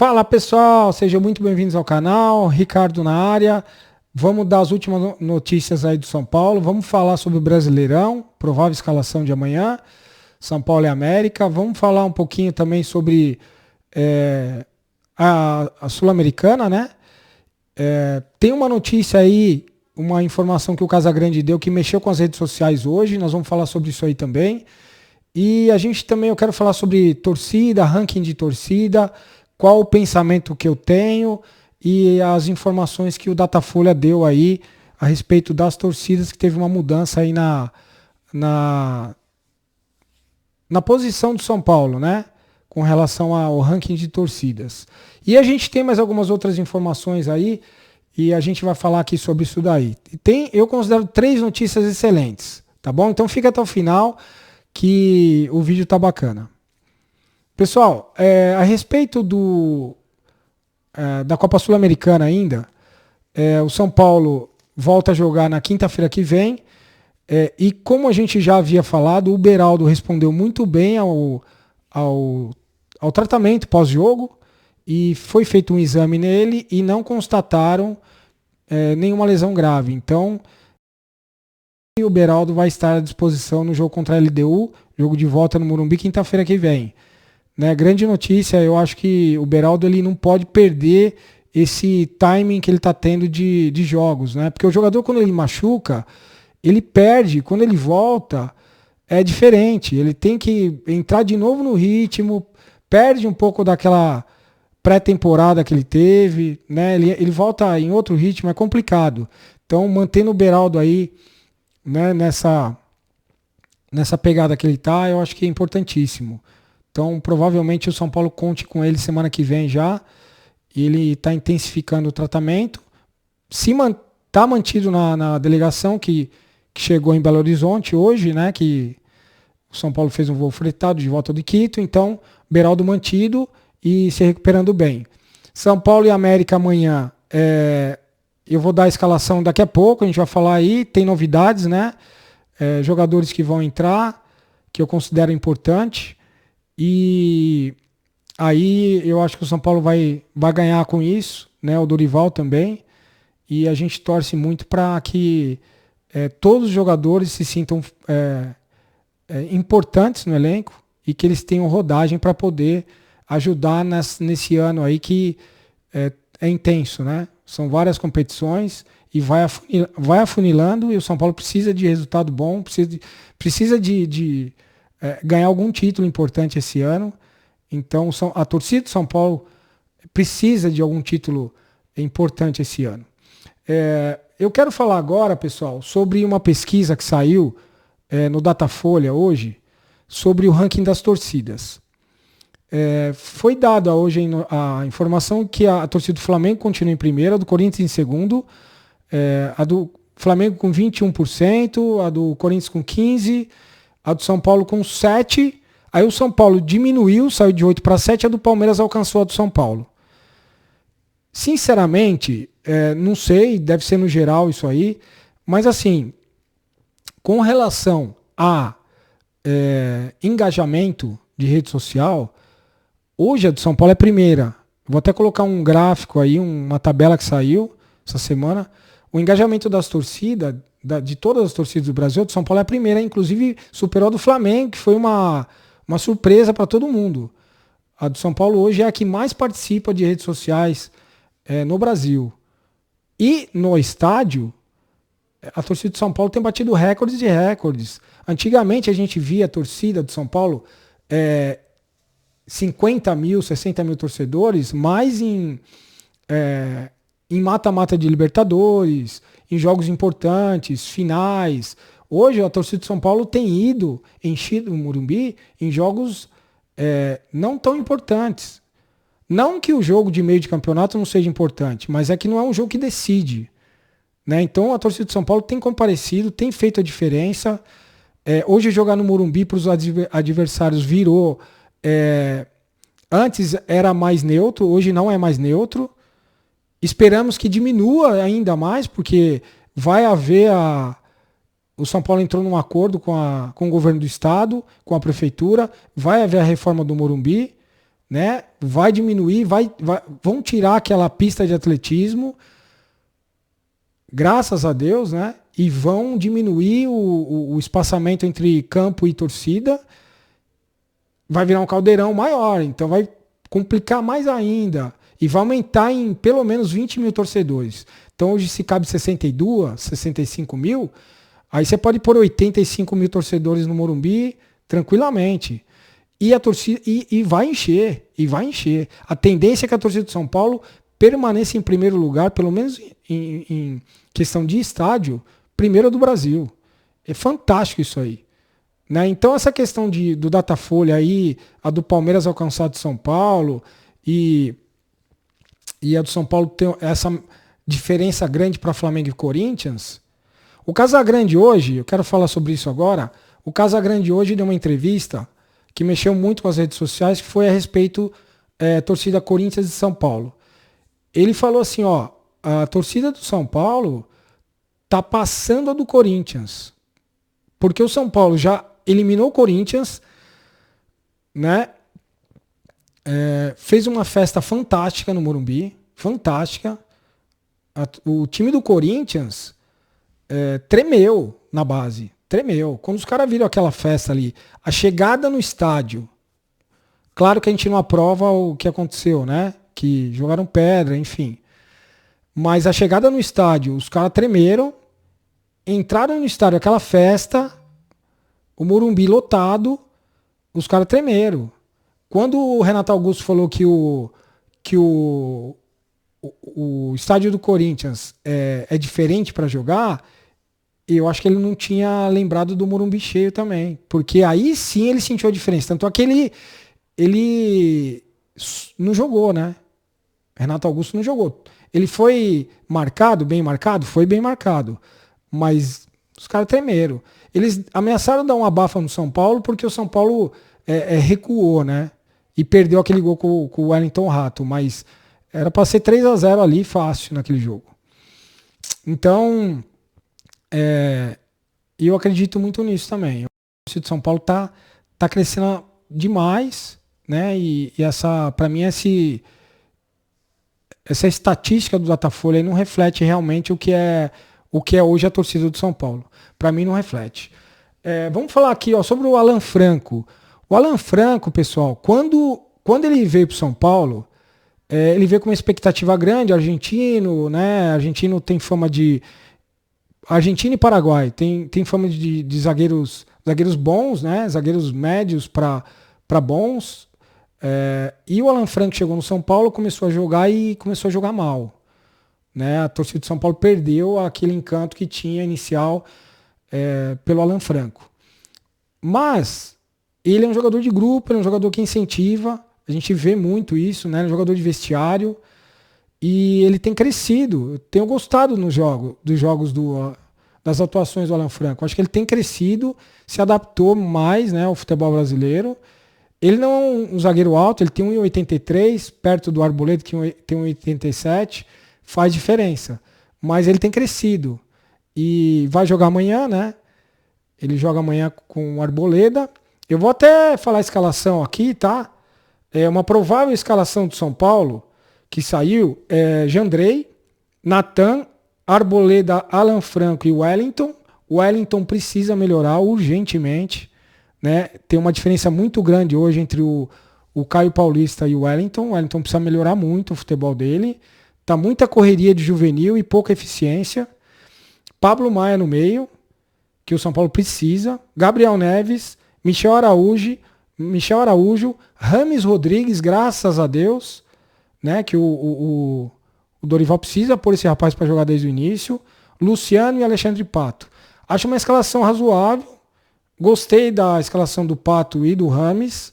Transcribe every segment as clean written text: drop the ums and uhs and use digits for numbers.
Fala pessoal, sejam muito bem-vindos ao canal, Ricardo na área. Vamos dar as últimas notícias aí do São Paulo, vamos falar sobre o Brasileirão, provável escalação de amanhã, São Paulo e América. Vamos falar um pouquinho também sobre a Sul-Americana, né? Tem uma notícia aí, uma informação que o Casagrande deu que mexeu com as redes sociais hoje, nós vamos falar sobre isso aí também. E a gente também, eu quero falar sobre torcida, ranking de torcida, qual o pensamento que eu tenho e as informações que o Datafolha deu aí a respeito das torcidas, que teve uma mudança aí na posição do São Paulo, né? Com relação ao ranking de torcidas. E a gente tem mais algumas outras informações aí e a gente vai falar aqui sobre isso daí. Eu considero 3 notícias excelentes, tá bom? Então fica até o final que o vídeo tá bacana. Pessoal, a respeito da Copa Sul-Americana ainda, o São Paulo volta a jogar na quinta-feira que vem, e como a gente já havia falado, o Beraldo respondeu muito bem ao tratamento pós-jogo, e foi feito um exame nele e não constataram nenhuma lesão grave. Então, o Beraldo vai estar à disposição no jogo contra a LDU, jogo de volta no Morumbi, quinta-feira que vem. Né, grande notícia, eu acho que o Beraldo ele não pode perder esse timing que ele está tendo de jogos, né? Porque o jogador, quando ele machuca, ele perde, quando ele volta, é diferente. Ele tem que entrar de novo no ritmo, perde um pouco daquela pré-temporada que ele teve, né? Ele volta em outro ritmo, é complicado. Então, mantendo o Beraldo aí, né, nessa pegada que ele está, eu acho que é importantíssimo. Então, provavelmente o São Paulo conte com ele semana que vem já. Ele está intensificando o tratamento. Se está mantido na delegação que chegou em Belo Horizonte hoje, né? Que o São Paulo fez um voo fretado de volta de Quito. Então, Beraldo mantido e se recuperando bem. São Paulo e América amanhã. Eu vou dar a escalação daqui a pouco. A gente vai falar aí. Tem novidades, né? Jogadores que vão entrar, que eu considero importante. E aí eu acho que o São Paulo vai ganhar com isso, né? O Dorival também. E a gente torce muito para que todos os jogadores se sintam importantes no elenco e que eles tenham rodagem para poder ajudar nesse ano aí que é intenso, né? São várias competições e vai afunilando, e o São Paulo precisa de resultado bom, precisa de ganhar algum título importante esse ano. Então a torcida do São Paulo precisa de algum título importante esse ano. Eu quero falar agora, pessoal, sobre uma pesquisa que saiu no Datafolha hoje, sobre o ranking das torcidas. Foi dada hoje a informação que a torcida do Flamengo continua em primeiro, a do Corinthians em segundo, a do Flamengo com 21%, a do Corinthians com 15%, a do São Paulo com 7%, aí o São Paulo diminuiu, saiu de 8 para 7%, a do Palmeiras alcançou a do São Paulo. Sinceramente, não sei, deve ser no geral isso aí, mas assim, com relação a engajamento de rede social, hoje a do São Paulo é primeira. Vou até colocar um gráfico aí, uma tabela que saiu essa semana. O engajamento das torcidas, de todas as torcidas do Brasil, do São Paulo é a primeira, inclusive superou a do Flamengo, que foi uma surpresa para todo mundo. A do São Paulo hoje é a que mais participa de redes sociais no Brasil. E no estádio, a torcida do São Paulo tem batido recordes de recordes. Antigamente a gente via a torcida do São Paulo 50 mil, 60 mil torcedores, mais em mata-mata de Libertadores, em jogos importantes, finais. Hoje a torcida de São Paulo tem enchido o Morumbi em jogos não tão importantes. Não que o jogo de meio de campeonato não seja importante, mas é que não é um jogo que decide. Né? Então a torcida de São Paulo tem comparecido, tem feito a diferença. Hoje jogar no Morumbi para os adversários virou... antes era mais neutro, hoje não é mais neutro. Esperamos que diminua ainda mais, porque vai haver o São Paulo entrou num acordo com o governo do estado, com a prefeitura, vai haver a reforma do Morumbi, né? Vai diminuir, vão tirar aquela pista de atletismo, graças a Deus, né? E vão diminuir o espaçamento entre campo e torcida. Vai virar um caldeirão maior, então vai complicar mais ainda. E vai aumentar em pelo menos 20 mil torcedores. Então hoje se cabe 62, 65 mil, aí você pode pôr 85 mil torcedores no Morumbi tranquilamente. E a torcida e vai encher, e vai encher. A tendência é que a torcida de São Paulo permaneça em primeiro lugar, pelo menos em questão de estádio, primeiro do Brasil. É fantástico isso aí. Né? Então essa questão do Datafolha aí, a do Palmeiras alcançado de São Paulo e a do São Paulo tem essa diferença grande para Flamengo e Corinthians. O Casagrande hoje, eu quero falar sobre isso agora, o Casagrande hoje deu uma entrevista que mexeu muito com as redes sociais, que foi a respeito torcida Corinthians e São Paulo. Ele falou assim, ó, a torcida do São Paulo tá passando a do Corinthians. Porque o São Paulo já eliminou o Corinthians, né? Fez uma festa fantástica no Morumbi, fantástica. O time do Corinthians tremeu na base, tremeu. Quando os caras viram aquela festa ali, a chegada no estádio, claro que a gente não aprova o que aconteceu, né? Que jogaram pedra, enfim. Mas a chegada no estádio, os caras tremeram, entraram no estádio, aquela festa, o Morumbi lotado, os caras tremeram. Quando o Renato Augusto falou que o estádio do Corinthians é diferente para jogar, eu acho que ele não tinha lembrado do Morumbi cheio também. Porque aí sim ele sentiu a diferença. Tanto é que ele não jogou, né? Renato Augusto não jogou. Ele foi marcado, bem marcado? Foi bem marcado. Mas os caras tremeram. Eles ameaçaram dar uma abafa no São Paulo porque o São Paulo recuou, né? E perdeu aquele gol com o Wellington Rato. Mas era para ser 3-0 ali, fácil, naquele jogo. Então, eu acredito muito nisso também. O de São Paulo tá crescendo demais, né? E essa, para mim, essa estatística do Datafolha aí não reflete realmente o que é hoje a torcida do São Paulo. Para mim não reflete. Vamos falar aqui, ó, sobre o Alan Franco. O Alan Franco, pessoal, quando ele veio para o São Paulo, ele veio com uma expectativa grande, argentino, né? Argentino tem fama de... Argentina e Paraguai tem fama de zagueiros bons, né? Zagueiros médios para bons. E o Alan Franco chegou no São Paulo, começou a jogar mal. Né? A torcida de São Paulo perdeu aquele encanto que tinha inicial pelo Alan Franco. Mas ele é um jogador de grupo, ele é um jogador que incentiva, a gente vê muito isso, né? Ele é um jogador de vestiário e ele tem crescido. Eu tenho gostado dos jogos das atuações do Alan Franco. Acho que ele tem crescido, se adaptou mais, né, ao futebol brasileiro. Ele não é um zagueiro alto, ele tem 1,83, perto do Arboleda, que tem 1,87, faz diferença. Mas ele tem crescido. E vai jogar amanhã, né? Ele joga amanhã com o Arboleda. Eu vou até falar a escalação aqui, tá? Uma provável escalação do São Paulo, que saiu, Jandrei, Natan, Arboleda, Alan Franco e Wellington. O Wellington precisa melhorar urgentemente. Né? Tem uma diferença muito grande hoje entre o Caio Paulista e o Wellington. O Wellington precisa melhorar muito o futebol dele. Tá muita correria de juvenil e pouca eficiência. Pablo Maia no meio, que o São Paulo precisa. Gabriel Neves, Michel Araújo, Rames Rodrigues, graças a Deus, né? Que o Dorival precisa pôr esse rapaz para jogar desde o início. Luciano e Alexandre Pato. Acho uma escalação razoável. Gostei da escalação do Pato e do Rames,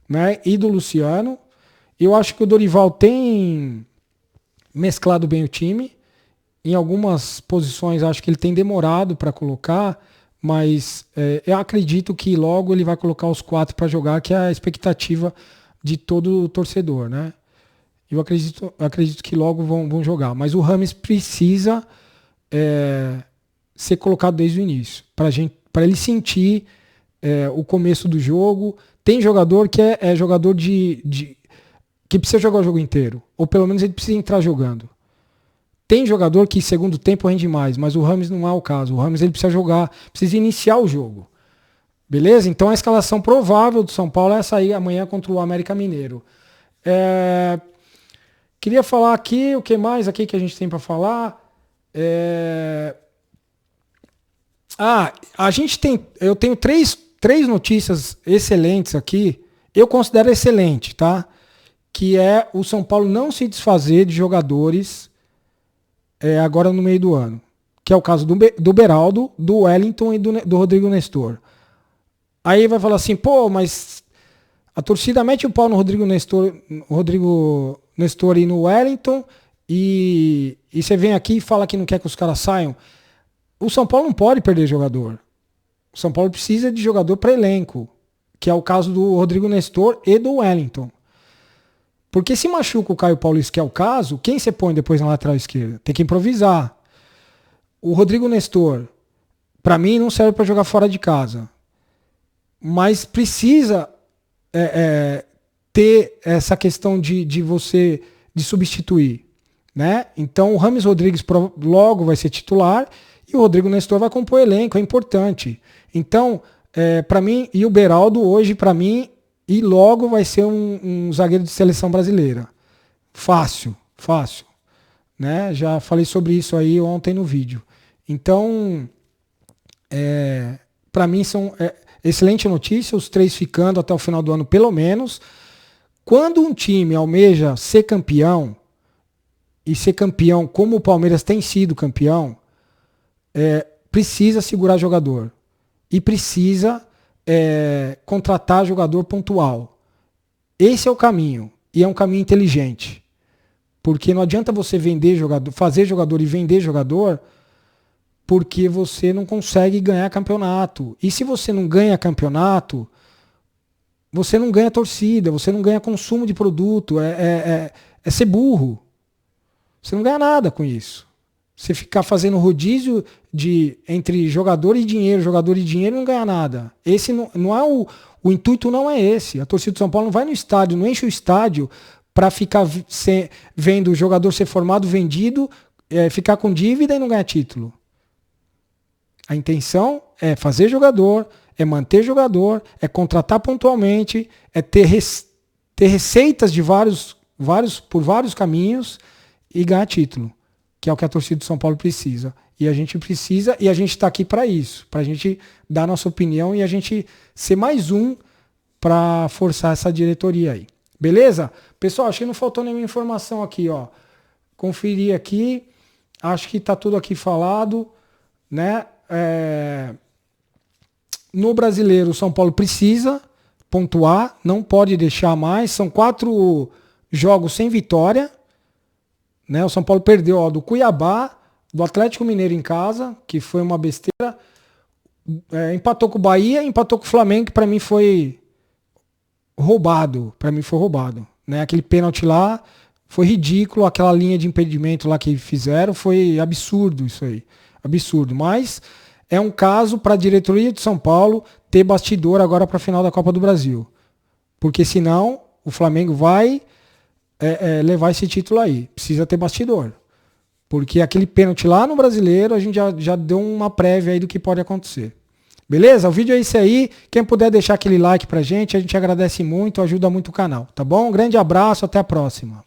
né, e do Luciano. Eu acho que o Dorival tem mesclado bem o time. Em algumas posições acho que ele tem demorado para colocar, mas eu acredito que logo ele vai colocar os 4 para jogar, que é a expectativa de todo torcedor, né? Eu acredito que logo vão jogar. Mas o Rames precisa ser colocado desde o início, para ele sentir o começo do jogo. Tem jogador que é jogador de que precisa jogar o jogo inteiro. Ou pelo menos ele precisa entrar jogando. Tem jogador que segundo tempo rende mais, mas o Rames não é o caso. O Rames ele precisa jogar, precisa iniciar o jogo. Beleza? Então a escalação provável do São Paulo é essa aí amanhã contra o América Mineiro. Queria falar aqui, o que mais aqui que a gente tem para falar? Eu tenho três notícias excelentes aqui. Eu considero excelente, tá? Que é o São Paulo não se desfazer de jogadores agora no meio do ano. Que é o caso do Beraldo, do Wellington e do Rodrigo Nestor. Aí vai falar assim, pô, mas a torcida mete o pau no Rodrigo Nestor e no Wellington e você vem aqui e fala que não quer que os caras saiam. O São Paulo não pode perder jogador. O São Paulo precisa de jogador para elenco, que é o caso do Rodrigo Nestor e do Wellington. Porque se machuca o Caio Paulista, que é o caso, quem você põe depois na lateral esquerda? Tem que improvisar. O Rodrigo Nestor, para mim, não serve para jogar fora de casa. Mas precisa ter essa questão de você de substituir. Né? Então o Rames Rodrigues logo vai ser titular e o Rodrigo Nestor vai compor o elenco, é importante. Então, para mim, e o Beraldo hoje, para mim, e logo vai ser um zagueiro de seleção brasileira. Fácil. Né? Já falei sobre isso aí ontem no vídeo. Então, para mim são excelente notícia, os três ficando até o final do ano pelo menos. Quando um time almeja ser campeão, e ser campeão como o Palmeiras tem sido campeão, precisa segurar jogador. E precisa contratar jogador pontual. Esse é o caminho. E é um caminho inteligente. Porque não adianta você vender jogador, fazer jogador e vender jogador, porque você não consegue ganhar campeonato. E se você não ganha campeonato, você não ganha torcida, você não ganha consumo de produto. É ser burro. Você não ganha nada com isso. Você ficar fazendo rodízio entre jogador e dinheiro não ganha nada. Esse não é o intuito não é esse. A torcida do São Paulo não vai no estádio, não enche o estádio para ficar vendo o jogador ser formado, vendido, ficar com dívida e não ganhar título. A intenção é fazer jogador, é manter jogador, é contratar pontualmente, é ter receitas de por vários caminhos e ganhar título, que é o que a torcida do São Paulo precisa. E a gente precisa, e a gente está aqui para isso, para a gente dar nossa opinião e a gente ser mais um para forçar essa diretoria aí. Beleza? Pessoal, acho que não faltou nenhuma informação aqui, ó. Conferi aqui, acho que está tudo aqui falado, né? No Brasileiro, o São Paulo precisa pontuar, não pode deixar mais. São 4 jogos sem vitória. Né? O São Paulo perdeu do Cuiabá, do Atlético Mineiro em casa, que foi uma besteira. Empatou com o Bahia, empatou com o Flamengo, que para mim foi roubado. Né? Aquele pênalti lá foi ridículo, aquela linha de impedimento lá que fizeram, foi absurdo isso aí. Absurdo. Mas é um caso para a diretoria de São Paulo ter bastidor agora para a final da Copa do Brasil. Porque senão o Flamengo vai levar esse título aí. Precisa ter bastidor. Porque aquele pênalti lá no Brasileiro, a gente já deu uma prévia aí do que pode acontecer. Beleza? O vídeo é esse aí. Quem puder deixar aquele like pra gente, a gente agradece muito, ajuda muito o canal. Tá bom? Um grande abraço, até a próxima.